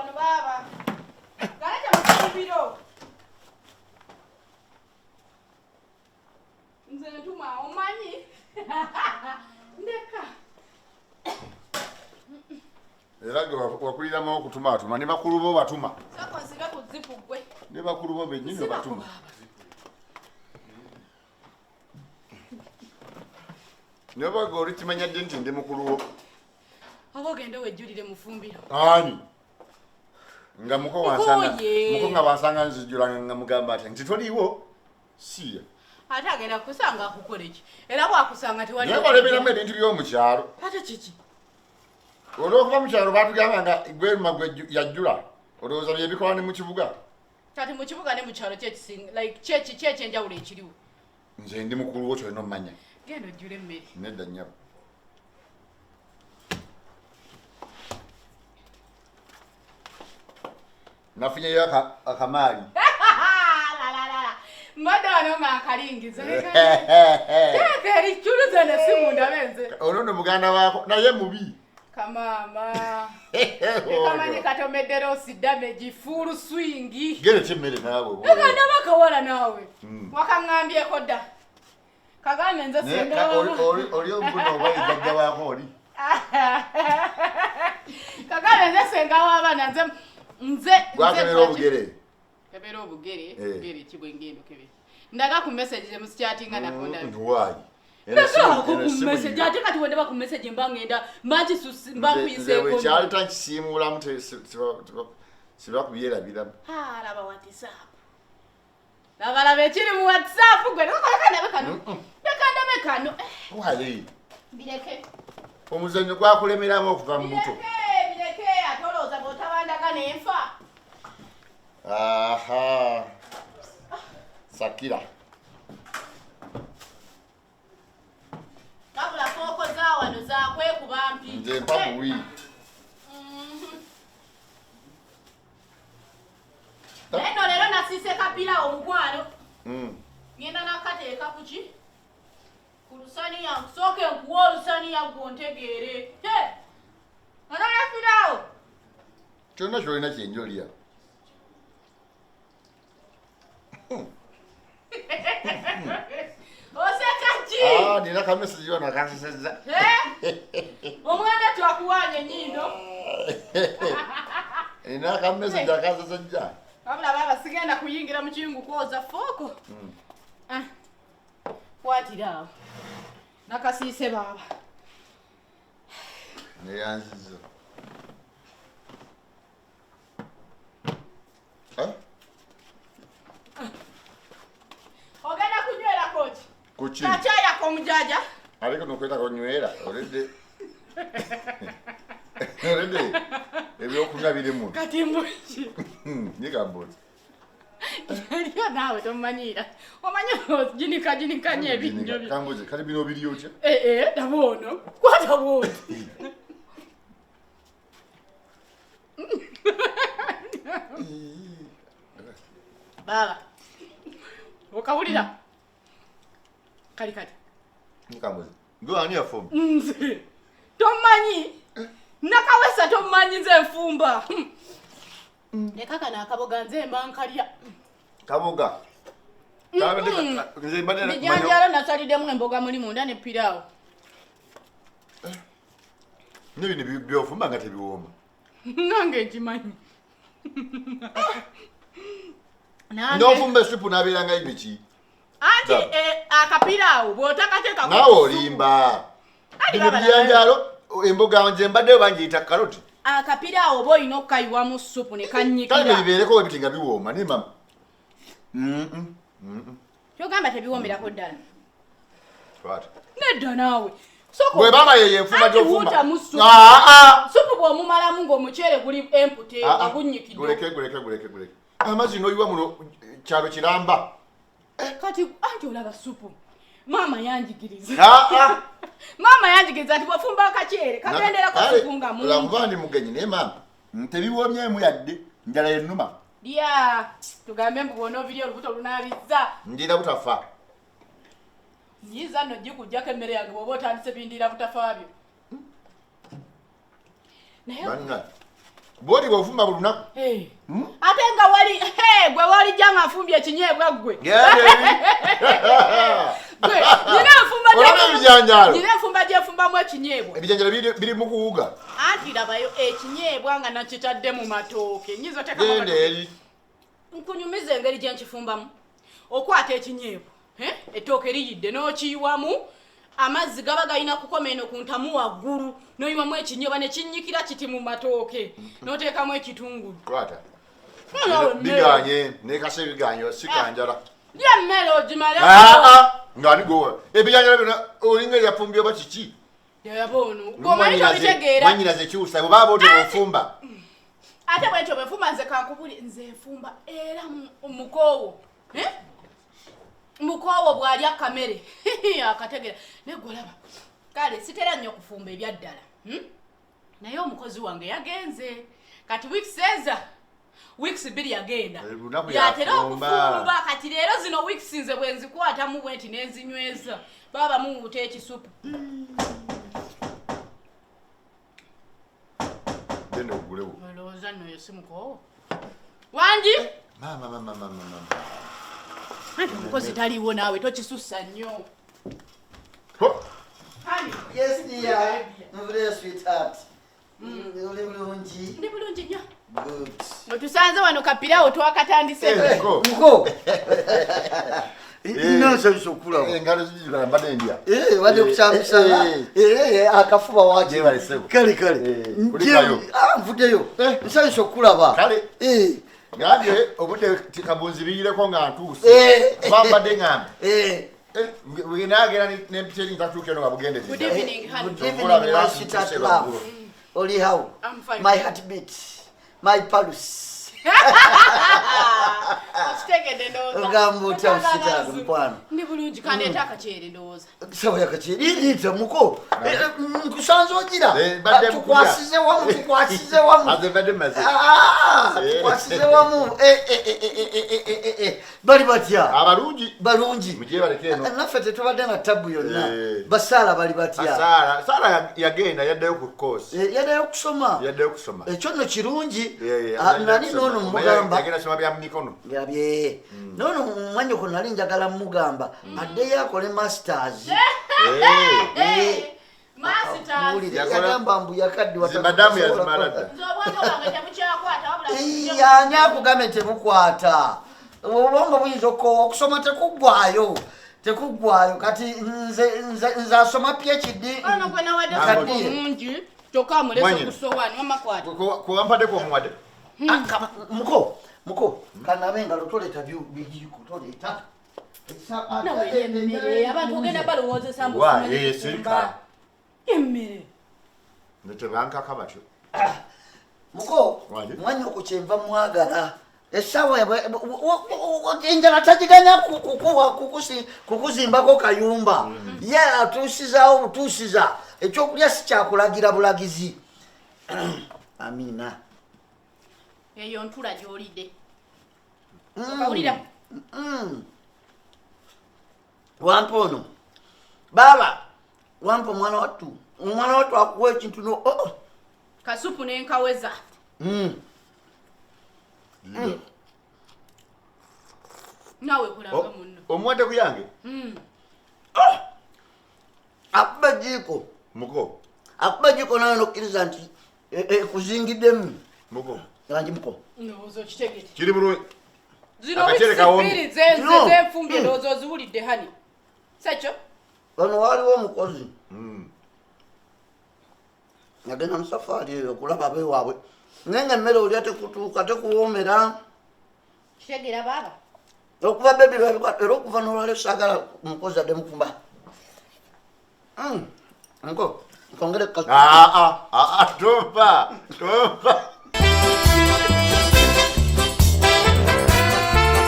wano baba. Galeta mukibiro. Nze ntuma omanyi. Ndeka. Era wakulira mu okutuma atuma ne bakulu bo batuma. Sako nsiga ku zipu gwe. Ne bakulu bo bennyini batuma. Ne bago oli kimanya nti ndi mukulu wo. Abo genda wejjulire mufumbiro. Ani. Nga muko wansanga. Muko nga wansanga nzijula nga mugamba ati nti toliwo. Siya. Ate agenda kusanga akukoleki. Era bwakusanga tewali. Ne balebera mu ebintu by'omu kyalo. Ate kiki? Olwokuva mu kyalo batugamba nga Gweruma gwe yajjula. Olowooza byebikola ne mu kibuga. Kati mu kibuga ne mu kyalo kyekisinga like kyeki enjawulo ekiriwo. Nze ndi mukulu wo kyolina omumanya. Genda ojjule emmere. Nedda nnyabo. Nafunyeyo akamaali. Mbadde wano nga nkalingiza. Teeka erichuluza ne simu ndabenze. Ono no muganda wako naye mubi. Kamama. Kamanye katomeddera osiddameji full swing. Gere kyemmere naawe. Eka ndabakawala naawe. Wakangambyeko dda. Kagambe nze senga oli omubuno obayijjajja wako oli. Kagambe nze senga w'abaana nze Gwakebera obugere. Kebera obugere. Obugere kibwe ngendo kebe. Ndaga ku message ze musicyatinga nakonda. Nduwayi. Ndaga ku message ate kati wende ba ku message mbangenda manchi mbakuyise ko. Kyali tankisiimula mute siba kubyerabira. Laba WhatsApp. Laba ekiri mu WhatsApp gwe nakola kano. Ndakandabe kano. Wali. Bireke. Omuzannyo gwakulemeramu okuva mu buto. Bireke atolooza botabandaga n'enfa. Aha. Sakira. Kabula foko za wano za kwekuba mpi. Nze mpabuwi. Eno lero nasise kapira omukwano. Ngenda nakateeka kuki? Ku lusaniya nsooke nkuwa olusaniya gwontegeere. Anayafirawo. Kyonna kyolina kyenjolya. Oseka ki? Nina kamesagi wano akansesezza. Omwana twakuwanya ennyindo. Nina akamesagi akansesejja. Wabula baba sigenda kuyingira mu kiyungu kwoza fooko. Kwatira. Nakasiise baba. Neyanziza. Ogenda kunywera koki? Kuki? Kakyayako omujaja. Aliko nokweta konywera olede. Olede. Ebyokunywa birimu. Kati mbuki. Nyigambozi. Aliyo naawe tomanyira. Omanyi jinika nye ebinyo byo. Kambozi kati bino biriyo kya? Dabono. Kwata bwoti. Baba. Okawulira. Kali. Kambozi. Ngo ani afomu? Nze. Tomanyi. Nakawesa tomanyi nze nfumba. Nekaka nakaboga nze mbankalya. Kaboga. Nze mbadde Nijanjalo nasaliddemu emboga muli munda ne piraawo. N'ebintu byofumba nga tebiwooma. Nange nkimanyi. N'ofumba essupu n'abeeranga ibiki. Anti akapiraawo bw'otakateeka naawe olimba. Bino bijanjalo emboga nze mbadde bangiyita karoti. Akapiraawo oba olina okukayiwamu ssupu ne kannyikira. Kale bibeereko ebiti nga biwooma ne mama. Kyogamba tebiwoomerako ddala. Twata. Nedda naawe. Bwe baba ye enfuma gy'ofumba. Ssupu bw'omumalamu ng'omuceere guli empute nga gunnyikidde. Guleke. Amazzi n'oyiwa muno kyalo kiramba. Kati anti olaba ssupu. Maama yanjigiriza. Maama yanjigiriza nti bw'ofumba akaceere kagenderako ssupu nga mungi. Olakuba ndi mugenyi naye maama tebiwoomyemu yadde njala yennuma. Lya tugambe mbu bw'ona obiri olubuto lunaabizza. Ndira butafa. Nyiza nno gikugyako emmere yange bw'oba otandise bindira butafa byo. Naye Banna Bodi bwofumba bulunaku. Ate nga wali gwe wali janga afumbye ekinyebwa gwe. Nina nfumba gye nfumbamu ekinyebwa. Ebijanjalo biri mu kuwuga. Anti labayo ekinyebwa nga nakitadde mu matooke. Nyizo tekamo matooke. Nkunyumiza engeri gye nkifumbamu. Okwata ekinyebwa. Ettooke liyidde n'okiyiwamu. Amazzi gaba galina kukoma eno ku ntamu waggulu. N'oyiwamu ekinyebwa ne kinnyikira kiti mu matooke. N'oteekamu ekitungulu. Kwata. Biganye, nekase biganye, sikanjala. Ya mmere ogimala. Ngani gowa. Ebijanjalo bino olinga yafumbye oba kiki? Yabono. Gomanyi tabitegeera. Manyiraze kyusa, baba bote bofumba. Ate bwe ntyo befumba nze kankubuli nze fumba era mukoowo. Mukoowo bw'ali akamere. Akategeera. Negolaba. Kale sitera nnyo kufumba ebyaddala. Naye omukozi wange yagenze. Kati weeks biri yagenda. Yatera okufumba kati leero zino weeks nze bwe nzikwatamu bwenti n'enzinyweza. Baba muwuuta ekisupu. Dende ogulewo. Olowooza nno yo si mukoowo. Wangi? Mama. Omukozi taliiwo naawe tokisussa nnyo. Yes, dear. Very sweetheart. Ndi bulungi nnyo. Good. Otusanze wano kapirawo twakatandise. Muko. Nonsense sokula. Engalo zijula mbade ndia. Wade kusambisa. Akafuba waje. Kale. Kulikayo. Mvudeyo. Nsanse sokula ba. Kale. Nganje obude tikabunzi biyireko nga ntuse. Bambade ngambe. Winagera n'empiteri ntatuuke no babugende. Good evening, honey. Good evening, my sweetheart love. Oli how? I'm fine. My heartbeat. My pulse. Ostegede ndoza. Ngambo usita mpano. Ndi bulungi kaneta akachere ndoza. Sawa yakachere. Ita muko. Nkusanzo gira. Tukwasize wamu. Azebade maze. Tukwasize wamu. Bali batya. Balungi. Muje balekeno. Nafete tubadde na tabu yonna. Basala bali batya. Sala yagenda yaddayo ku course. Yaddayo kusoma. Ekyo no kirungi. Nani nono mugamba. Yagenda soma bya mikono. Yabye. Nono mwanyo ko nali njagala mugamba. Adde yakole masters. Masters. Yagamba mbu yakaddi wata. Madamu ya zimarada. Nzobwango wange tebukyakwaata wabula. Ya nyakugame tebukwata. Obongo buyinza okusoma tekugwayo kati nze asoma PhD. Ono gwe nawadde mungi kyokka amulese ku sowaani wamakwata. Kuwampadde ko muwadde. Muko kanabe engalo toleta bijiko toleta. Nawe emmere abantu ogenda balowoozesa mbu sirika. Emmere. Netebankaka batyo. Muko mwanyo ku kyenva mwagala. Esawa enjala tajiganya kukuzimbako kayumba. Ye atuusizaawo butuusiza. Ekyokulya si kyakulagira bulagizi. Amina. Eyo ntula gy'olidde. Okawulira. Wampa ono. Baba. Wampa omwana wattu. Omwana wattu akuwa ekintu no. Kasupu n'enkaweza. Nawe kulanga munno. Omwadde ku yange? Akuba jiko. Muko. Akuba jiko nawe nokkiriza nti kuzingiddemu. Muko. Langi muko. Ndowooza okitegete. Kiri bulungi. Zino bbiri zenfumbye ndowooza oziwulidde hani. Sekyo? Wano waaliwo omukozi. Yagenda musafaari eyo okulaba abeewaabwe. Naye nga emmere olya tekutuuka tekuwoomera. Kitegeera baaba? Okuva bebi era okuva n'olwaleero saagala omukozi adde mufumba. Nko, nkongere Tompa.